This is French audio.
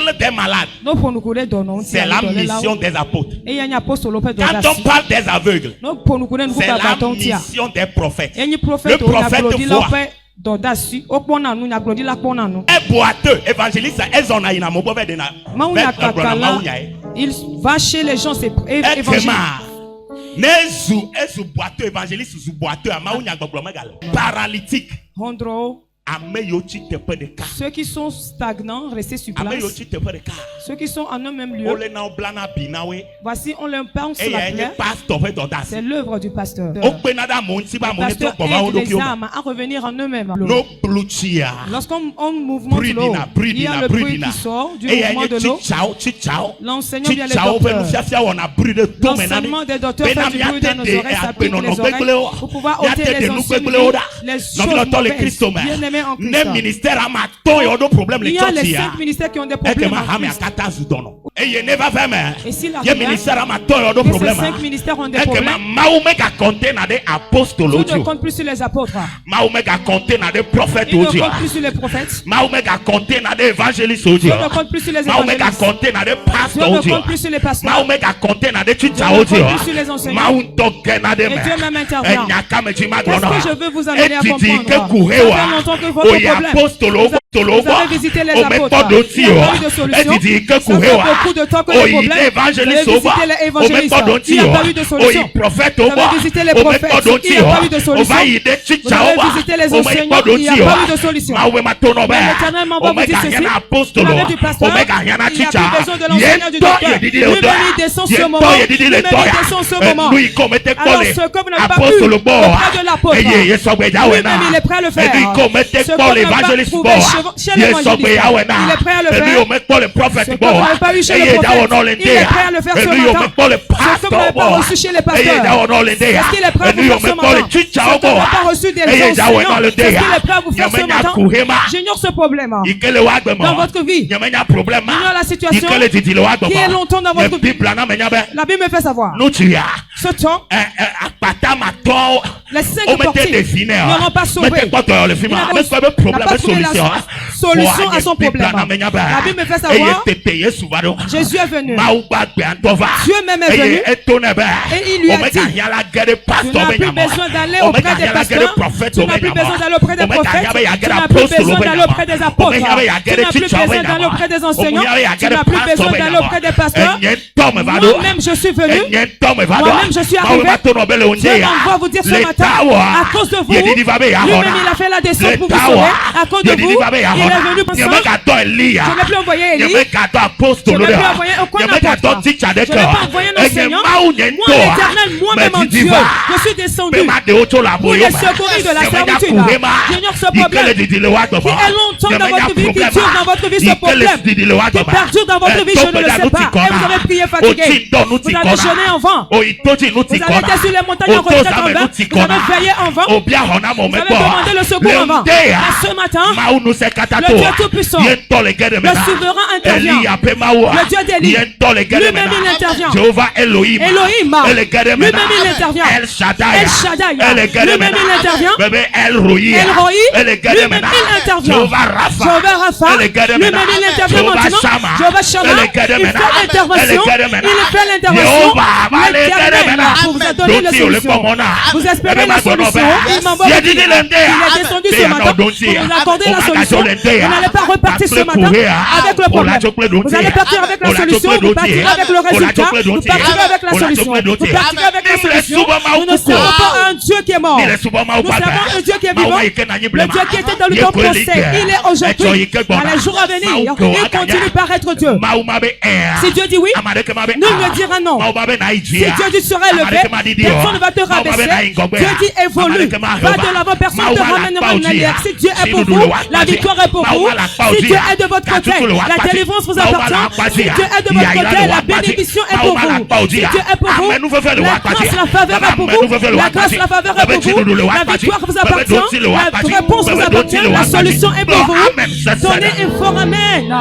parle des malades, c'est la mission des apôtres. Quand on parle des aveugles, c'est la mission des prophètes. Le prophète voit. Un boiteux, évangéliste, il va chez les gens, c'est évangile. Paralytique. Ceux qui sont stagnants, restez sur place. Ceux qui sont en un même lieu, voici, on leur parle sur la plaie. C'est l'œuvre du pasteur. Le pasteur aide les âmes à revenir en eux-mêmes. Lorsqu'on mouvement de l'eau, il y a le bruit qui sort du mouvement de l'eau. L'enseignant vient les docteurs. L'enseignement des docteurs fait du bruit dans nos oreilles, ça pique les oreilles pour pouvoir ôter les enseignements, les choses mauvaises. Bien-aimés en Christ. Il y a les 5 ministères qui ont des problèmes en Christ. Et s'il arrive que ces 5 ministères ont des problèmes, Dieu ne compte plus sur les apôtres. Il ne compte plus sur les prophètes. Dieu ne compte plus sur les évangélistes. Dieu ne compte plus sur les pasteurs. Dieu ne compte plus sur les enseignants. Et Dieu même intervient. Qu'est-ce que je veux vous amener à comprendre? Ça fait longtemps que votre problème, vous avez visité les apôtres. Il n'y a pas eu de solution. Ça fait beaucoup de temps que les problèmes, vous avez visité les évangélistes. Il n'y a pas eu de solution. Vous avez visité les prophètes. Il n'y a pas eu de solution. Vous avez visité les enseignants. Il n'y a pas eu de solution. Mais l'Éternel m'envoie vous dire ceci. Vous avez du pasteur. Il n'y a plus besoin de l'enseignant du docteur. Lui-même il descend ce moment. Lui-même il descend ce moment. Alors ce que vous n'avez pas pu auprès de l'apôtre, lui-même il est prêt à le faire. Ce que vous n'avez pas trouvé chez l'évangéliste, il est prêt à le faire. Ce que vous n'avez pas eu chez le prophète, il est prêt à le faire ce matin. Ce que vous n'avez pas reçu chez les pasteurs, est-ce qu'il est prêt à vous faire ce matin? Ce que vous n'avez pas reçu des enseignants, est-ce qu'il est prêt à vous faire ce matin? J'ignore ce problème dans votre vie. J'ignore la situation qui est longtemps dans votre vie. La Bible me fait savoir. Ce temps, les 5 portiers n'auront pas sauvé. Il n'a pas trouvé la solution à son problème. La Bible me fait savoir. Jésus est venu. Dieu même est venu. Et il lui a dit, tu n'as plus besoin d'aller auprès des pasteurs. Tu n'as plus besoin d'aller auprès des prophètes. Tu n'as plus besoin d'aller auprès des apôtres. Tu n'as plus besoin d'aller auprès des enseignants. Tu n'as plus besoin d'aller auprès des pasteurs. Moi-même je suis venu. Moi-même je suis arrivé. Dieu m'envoie vous dire ce matin, à cause de vous, lui-même il a fait la descente pour vous sauver. À cause de vous, il est venu pour ça. Je n'ai plus envoyé Élie. Je n'ai plus envoyé aucun apôtre. Je n'ai pas envoyé un enseignant. Moi l'Éternel, moi-même en Dieu, je suis descendu pour les secourir de la servitude. J'ignore ce problème qui est longtemps dans votre vie, qui dure dans votre vie, ce problème qui perdure dans votre vie, je ne le sais pas. Et vous avez prié fatigué. Vous avez jeûné en vain. Vous avez été sur les montagnes en retraite en vain. Vous avez veillé en vain. Vous avez demandé le secours en vain. Et ce matin, le Dieu Tout-Puissant, le souverain intervient. Le Dieu d'Élie, lui-même il intervient. Elohim, lui-même il intervient. El Shaddai, lui-même il intervient. El Roi, lui-même il intervient. Jéhovah Rapha, lui-même il intervient maintenant. Jéhovah Shammah, il fait l'intervention. Il fait l'intervention. L'Éternel vous a donné la solution. Vous espérez la solution. Il m'envoie vous dire. Il est descendu ce matin pour vous accorder la solution. Vous n'allez pas repartir ce matin avec le problème. Vous allez partir avec la solution. Vous partirez avec le résultat. Vous partirez avec la solution. Vous partirez avec la solution. Nous ne servons pas un Dieu qui est mort. Nous servons un Dieu qui est vivant. Le Dieu qui était dans le temps passé. Il est aujourd'hui. À les jours à venir. Il continue par être Dieu. Si Dieu dit oui, nul ne dira non. Si Dieu dit sera élevé, personne ne va te rabaisser. Dieu dit évolue. Va de l'avant, personne ne te ramènera en arrière. Si Dieu est pour vous, la victoire est pour vous. Si Dieu est de votre côté, la délivrance vous appartient. Si Dieu est de votre côté, la bénédiction est pour vous. Si Dieu est pour vous, la grâce, la faveur est pour vous. La grâce, la faveur est pour vous. La victoire vous appartient. La réponse vous appartient. La solution est pour vous. Donnez un fort amen.